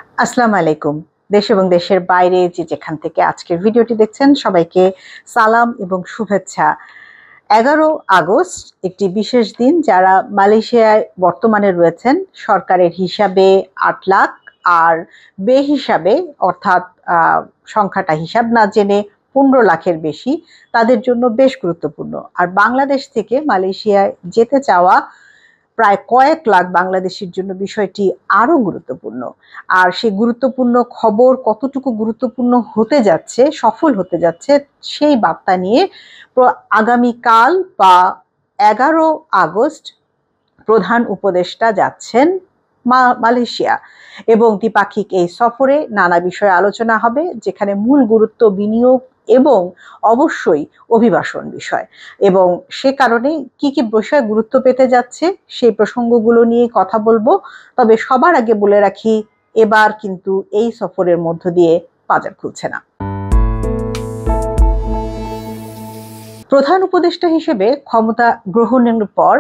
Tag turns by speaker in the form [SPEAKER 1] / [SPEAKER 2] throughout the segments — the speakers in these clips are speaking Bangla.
[SPEAKER 1] আসসালামু আলাইকুম। দেশ এবং দেশের বাইরে যে যেখান থেকে আজকের ভিডিওটি দেখছেন সবাইকে সালাম এবং শুভেচ্ছা। ১১ আগস্ট একটি বিশেষ দিন। যারা মালয়েশিয়ায় বর্তমানে রয়েছেন সরকারের হিসাবে ৮ লাখ আর বেহিসাবে অর্থাৎ আ সংখ্যাটা হিসাব না জেনে ১৫ লাখের বেশি, তাদের জন্য বেশ গুরুত্বপূর্ণ। আর বাংলাদেশ থেকে মালয়েশিয়ায় যেতে চাওয়া প্রায় কয়েক লাখ বাংলাদেশীর জন্য বিষয়টি আরো গুরুত্বপূর্ণ। আর সেই গুরুত্বপূর্ণ খবর কতটুকু গুরুত্বপূর্ণ হতে যাচ্ছে, সফল হতে যাচ্ছে, সেই বার্তা নিয়ে আগামীকাল বা ১১ আগস্ট প্রধান উপদেষ্টা যাচ্ছেন মালয়েশিয়া এবং দ্বিপাক্ষিক এই সফরে নানা বিষয়ে আলোচনা হবে, যেখানে মূল গুরুত্ব বিনিয়োগ এবং অবশ্যই অভিবাসন বিষয়। এবং সে কারণে কি কি বিষয় গুরুত্ব পেতে যাচ্ছে সেই প্রসঙ্গগুলো নিয়ে কথা বলবো। তবে সবার আগে বলে রাখি, এবার কিন্তু এই সফরের মধ্য দিয়ে বাজার খুলছে না। প্রধান উপদেষ্টা হিসেবে ক্ষমতা গ্রহণের পর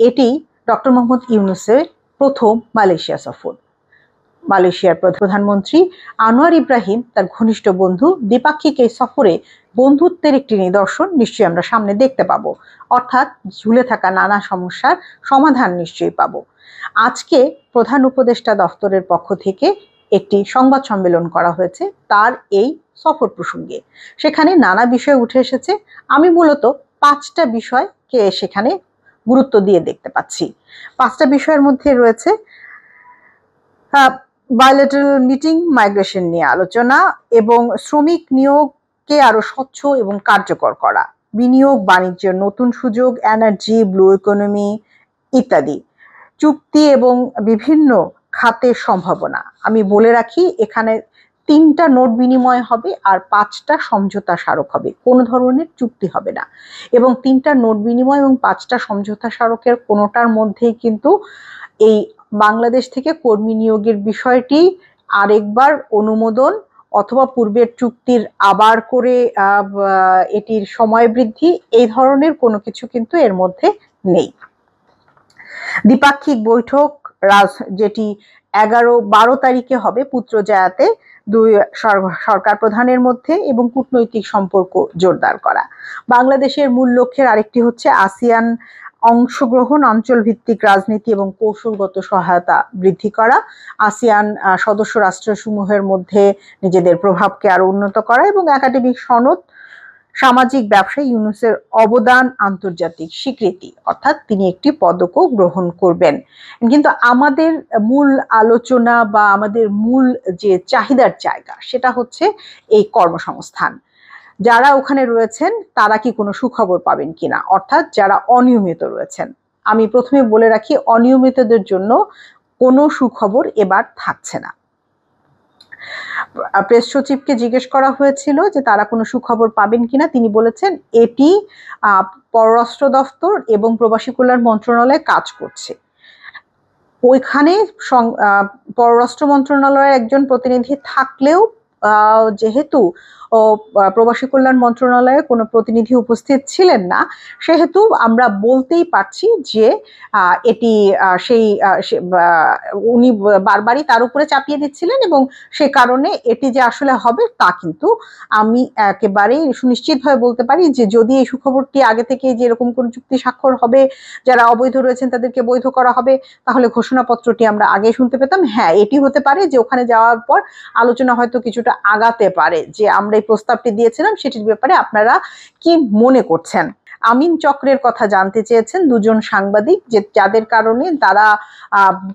[SPEAKER 1] এটি ডক্টর মোহাম্মদ ইউনূসের প্রথম মালয়েশিয়া সফর। মালয়েশিয়ার প্রধানমন্ত্রী আনোয়ার ইব্রাহিম তার ঘনিষ্ঠ বন্ধু, দ্বিপাক্ষিক এই সফরে বন্ধুত্বের একটি নিদর্শন নিশ্চয়ই আমরা সামনে দেখতে পাবো, অর্থাৎ ঝুলে থাকা নানা সমস্যার সমাধান নিশ্চয়ই পাবো। আজকে প্রধান উপদেষ্টা দফতরের পক্ষ থেকে একটি সংবাদ সম্মেলন করা হয়েছে তার এই সফর প্রসঙ্গে। সেখানে নানা বিষয় উঠে এসেছে। আমি মূলত ৫টা বিষয়কে সেখানে গুরুত্ব দিয়ে দেখতে পাচ্ছি। ৫টা বিষয়ের মধ্যে রয়েছে বায়োলেটারাল মিটিং, মাইগ্রেশন নিয়ে আলোচনা এবং শ্রমিক নিয়োগকে আরো স্বচ্ছ এবং কার্যকর করা, বিনিয়োগ বাণিজ্যের নতুন সুযোগ, এনার্জি, ব্লু ইকোনমি ইত্যাদি, চুক্তি এবং বিভিন্ন খাতের সম্ভাবনা। আমি বলে রাখি, এখানে ৩টা নোট বিনিময় হবে আর ৫টা সমঝোতা স্মারক হবে, কোনো ধরনের চুক্তি হবে না। এবং ৩টা নোট বিনিময় এবং ৫টা সমঝোতা স্মারকের কোনোটার মধ্যেই কিন্তু এই বাংলাদেশ থেকে কর্মী নিয়োগের বিষয়টি আরেকবার অনুমোদন অথবা পূর্বের চুক্তির আবার করে এটির সময় বৃদ্ধি, এই ধরনের কোনো কিছু কিন্তু এর মধ্যে নেই। দ্বিপাক্ষিক বৈঠক যেটি ১১-১২ তারিখে হবে পুত্রজায়াতে দুই সরকার প্রধানের মধ্যে, এবং কূটনৈতিক সম্পর্ক জোরদার করা। বাংলাদেশের মূল লক্ষ্যের আরেকটি হচ্ছে আসিয়ান অংশগ্রহণ, অঞ্চলভিত্তিক রাজনীতি এবং কৌশলগত সহায়তা বৃদ্ধি করা, আসিয়ান সদস্য রাষ্ট্রসমূহের মধ্যে নিজেদের প্রভাবকে আরো উন্নত করা এবং একাডেমিক সনদ, সামাজিক ব্যবসায় ইউনূসের অবদান, আন্তর্জাতিক স্বীকৃতি, অর্থাৎ তিনি একটি পদকও গ্রহণ করবেন। কিন্তু আমাদের মূল আলোচনা বা আমাদের মূল যে চাহিদার জায়গা সেটা হচ্ছে এই কর্মসংস্থান। যারা ওখানে রয়েছেন তারা কি কোনো সুখবর পাবেন কিনা, অর্থাৎ যারা অনিয়মিত রয়েছেন। আমি প্রথমে বলে রাখি, অনিয়মিতদের জন্য কোনো সুখবর এবার থাকছে না। প্রেস সচিবকে জিজ্ঞেস করা হয়েছিল যে তারা কোনো সুখবর পাবেন কিনা, তিনি বলেছেন এটি পররাষ্ট্র দফতর এবং প্রবাসী কল্যাণ মন্ত্রণালয় কাজ করছে। ওইখানে পররাষ্ট্র মন্ত্রণালয়ের একজন প্রতিনিধি থাকলেও যেহেতু প্রবাসী কল্যাণ মন্ত্রণালয়ে কোনো প্রতিনিধি উপস্থিত ছিলেন না, সেহেতু আমরা বলতেই পারছি যে এটি উনি বারবারই তার উপরে চাপিয়ে দিচ্ছিলেন, এবং সে কারণে এটি যে আসলে হবে তা কিন্তু আমি একেবারেই সুনিশ্চিতভাবে বলতে পারি যে যদি এই সুখবরটি আগে থেকে যে এরকম কোন চুক্তি স্বাক্ষর হবে, যারা অবৈধ রয়েছেন তাদেরকে বৈধ করা হবে, তাহলে ঘোষণাপত্রটি আমরা আগে শুনতে পেতাম। হ্যাঁ, এটি হতে পারে যে ওখানে যাওয়ার পর আলোচনা হয়তো কিছুটা আগাতে পারে, যে আমরা এই প্রস্তাবটি দিয়েছিলাম সেটির ব্যাপারে আপনারা কি মনে করছেন। আমিন চক্রের কথা জানতে চেয়েছেন দুজন সাংবাদিক, যে যাদের কারণে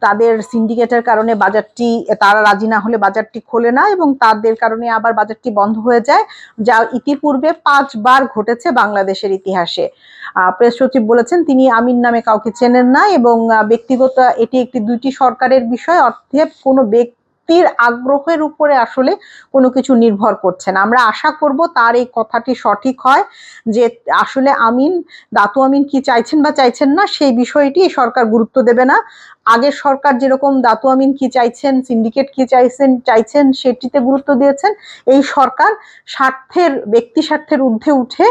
[SPEAKER 1] তাদের সিন্ডিকেটের কারণে বাজারটি, তারা রাজি না হলে বাজারটি খোলে না এবং তাদের কারণে আবার বাজারটি বন্ধ হয়ে যায়, যা ইতিপূর্বে ৫ বার ঘটেছে বাংলাদেশের ইতিহাসে। প্রেস সচিব বলেছেন তিনি আমিন নামে কাউকে চেনেন না এবং ব্যক্তিগত এটি একটি দুইটি সরকারের বিষয়, অর্থাৎ কোনো ব্যক্তির আগ্রহের উপরে আসলে কোনো কিছু নির্ভর করছে না। আমরা আশা করব তার এই কথাটি সঠিক হয়, যে আসলে দাতু আমিন কি চাইছেন বা চাইছেন না সেই বিষয়টি সরকার গুরুত্ব দেবে না। আগের সরকার যেরকম দাতু আমিন কি চাইছেন, সিন্ডিকেট কি চাইছেন সেটিতে গুরুত্ব দিয়েছেন, এই সরকার ব্যক্তি স্বার্থের ঊর্ধ্বে উঠে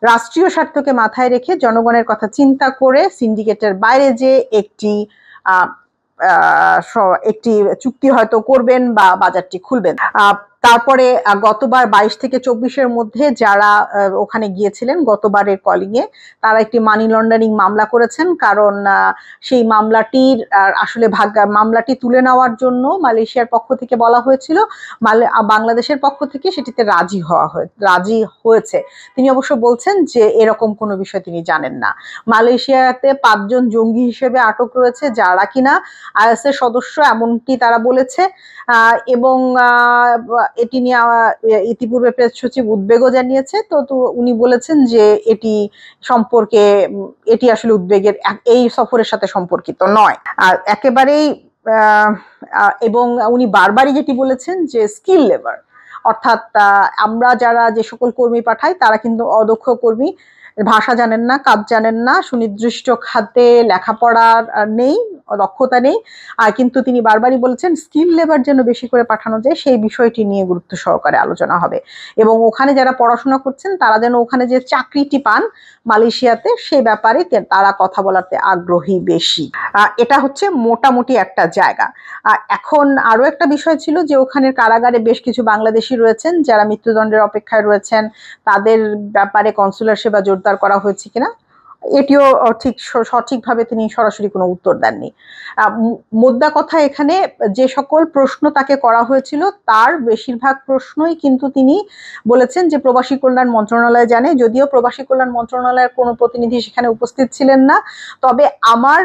[SPEAKER 1] রাষ্ট্রীয় স্বার্থকে মাথায় রেখে জনগণের কথা চিন্তা করে সিন্ডিকেটের বাইরে যে একটি একটি চুক্তি হয়তো করবেন বা বাজারটি খুলবেন। তারপরে গতবার 22 থেকে 24-এর মধ্যে যারা ওখানে গিয়েছিলেন গতবারের কলিং এ, তারা একটি মানি লন্ডারিং মামলা করেছেন, কারণ সেই মামলাটির আসলে মামলাটি তুলে নেওয়ার জন্য মালয়েশিয়ার পক্ষ থেকে বলা হয়েছিল, বাংলাদেশের পক্ষ থেকে সেটিতে রাজি হয়েছে। তিনি অবশ্য বলছেন যে এরকম কোনো বিষয় তিনি জানেন না। মালয়েশিয়াতে 5 জন জঙ্গি হিসেবে আটক রয়েছে যারা কিনা আইএস এর সদস্য, এমনটি তারা বলেছে। এবং এটি নিয়ে ইতিপূর্বে প্রেস সচিব উদ্বেগও জানিয়েছে। তো উনি বলেছেন যে এটি আসলে উদ্বেগের, এই সফরের সাথে সম্পর্কিত নয় আর একেবারেই। এবং উনি বারবারই যেটি বলেছেন যে স্কিল লেবার, অর্থাৎ আমরা যারা যে সকল কর্মী পাঠাই তারা কিন্তু অদক্ষ কর্মী, ভাষা জানেন না, কাজ জানেন না, সুনির্দিষ্ট খাতে লেখাপড়ার নেই, দক্ষতা নেই। আর কিন্তু তিনি বারবারই বলেছেন স্কিল লেবার যেন বেশি করে পাঠানো যায়, সেই বিষয়টি নিয়ে গুরুত্ব সহকারে আলোচনা হবে। এবং ওখানে যারা পড়াশোনা করছেন তারা যেন ওখানে যে চাকরিটি পান মালয়েশিয়াতে, সেই ব্যাপারে তারা কথা বলাতে আগ্রহী বেশি। এটা হচ্ছে মোটামুটি একটা জায়গা। এখন আরো একটা বিষয় ছিল যে ওখানের কারাগারে বেশ কিছু বাংলাদেশি রয়েছেন যারা মৃত্যুদণ্ডের অপেক্ষায় রয়েছেন, তাদের ব্যাপারে কনসুলার সেবা জোরদার করা হয়েছে কিনা এটিও সঠিকভাবে তিনি সরাসরি কোনো উত্তর দেননি। মোদ্দা কথা, এখানে যে সকল প্রশ্ন তাকে করা হয়েছিল তার বেশিরভাগ প্রশ্নই কিন্তু তিনি বলেছেন যে প্রবাসী কল্যাণ মন্ত্রণালয় জানে, যদিও প্রবাসী কল্যাণ মন্ত্রণালয়ের কোনো প্রতিনিধি সেখানে উপস্থিত ছিলেন না। তবে আমার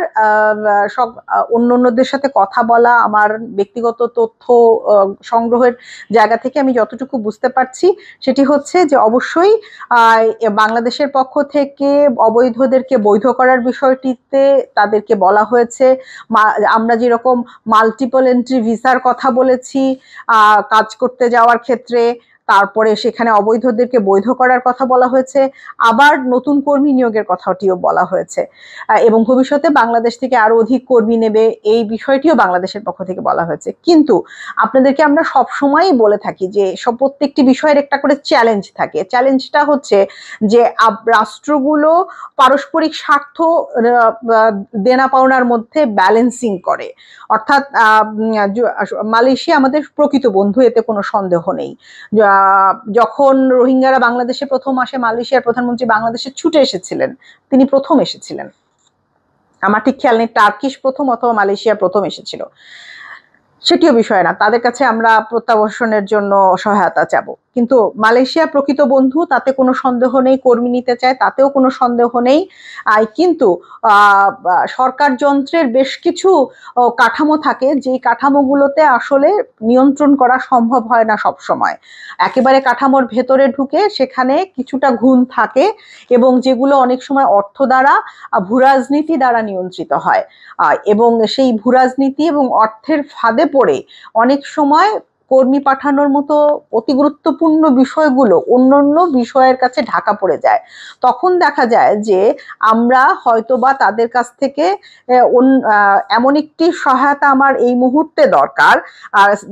[SPEAKER 1] সব অন্যদের সাথে কথা বলা, আমার ব্যক্তিগত তথ্য সংগ্রহের জায়গা থেকে আমি যতটুকু বুঝতে পারছি সেটি হচ্ছে যে অবশ্যই বাংলাদেশের পক্ষ থেকে অবৈধদেরকে বৈধ করার বিষয়টিতে তাদেরকে বলা হয়েছে। আমরা যেরকম মাল্টিপল এন্ট্রি ভিসার কথা বলেছি কাজ করতে যাওয়ার ক্ষেত্রে, তারপরে সেখানে অবৈধদেরকে বৈধ করার কথা বলা হয়েছে, আবার নতুন কর্মী নিয়োগের কথাটিও বলা হয়েছে, এবং ভবিষ্যতে বাংলাদেশ থেকে আরো অধিক কর্মী নেবে এই বিষয়টিও বাংলাদেশের পক্ষ থেকে বলা হয়েছে। কিন্তু আপনাদেরকে আমরা সব সময়ই বলে থাকি যে প্রত্যেকটি বিষয়ের একটা করে চ্যালেঞ্জ থাকে। চ্যালেঞ্জটা হচ্ছে যে রাষ্ট্রগুলো পারস্পরিক স্বার্থ দেনা পাওনার মধ্যে ব্যালেন্সিং করে। অর্থাৎ মালয়েশিয়া আমাদের প্রকৃত বন্ধু, এতে কোনো সন্দেহ নেই। যখন রোহিঙ্গারা বাংলাদেশে প্রথম আসে, মালয়েশিয়ার প্রধানমন্ত্রী বাংলাদেশে ছুটে এসেছিলেন, তিনি প্রথম এসেছিলেন, আমার ঠিক খেয়াল নেই টার্কিশ প্রথম অথবা মালয়েশিয়া প্রথম এসেছিল, সেটিও বিষয় না, তাদের কাছে আমরা প্রত্যাবাসনের জন্য সহায়তা চাবো। কিন্তু মালয়েশিয়া প্রকৃত বন্ধু, তাতে কোনো সন্দেহ নেই, কর্মী নিতে চায় তাতেও কোনো সন্দেহ নেই। কিন্তু সরকার যন্ত্রের বেশ কিছু কাঠামো থাকে, যেই কাঠামোগুলোতে আসলে নিয়ন্ত্রণ করা সম্ভব হয় না সব সময়। একেবারে কাঠামোর ভেতরে ঢুকে সেখানে কিছুটা ঘুণ থাকে, এবং যেগুলো অনেক সময় অর্থ দ্বারা, ভূরাজনীতি দ্বারা নিয়ন্ত্রিত হয়। এবং সেই ভূরাজনীতি এবং অর্থের ফাঁদে পড়ে অনেক সময় কর্মী পাঠানোর মতো অতি গুরুত্বপূর্ণ বিষয়গুলো অন্যান্য বিষয়ের কাছে ঢাকা পড়ে যায়। তখন দেখা যায় যে আমরা হয়তোবা তাদের কাছ থেকে এমন একটি সহায়তা আমার এই মুহূর্তে দরকার,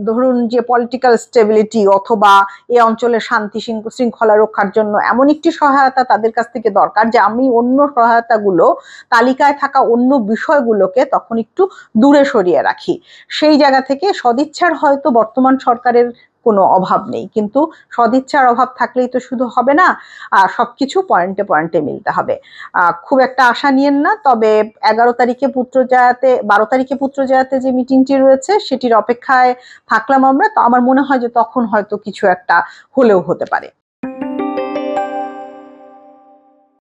[SPEAKER 1] ধরুন যে পলিটিক্যাল স্টেবিলিটি অথবা এই অঞ্চলের শান্তি শৃঙ্খলা রক্ষার জন্য এমন একটি সহায়তা তাদের কাছ থেকে দরকার, যে আমি অন্য সহায়তাগুলো, তালিকায় থাকা অন্য বিষয়গুলোকে তখন একটু দূরে সরিয়ে রাখি। সেই জায়গা থেকে সদিচ্ছার হয়তো বর্তমান সরকারের কোনো অভাব নেই, কিন্তু সদিচ্ছার অভাব থাকলেই তো শুধু হবে না, সবকিছু পয়েন্টে পয়েন্টে মিলতে হবে। খুব একটা আশা নিয়েন না, তবে 11 তারিখে পুত্রজায়াতে, 12 তারিখে পুত্রজায়াতে যে মিটিংটি রয়েছে সেটির অপেক্ষায় থাকলাম আমরা। তো আমার মনে হয় যে তখন হয়তো কিছু একটা হলেও হতে পারে।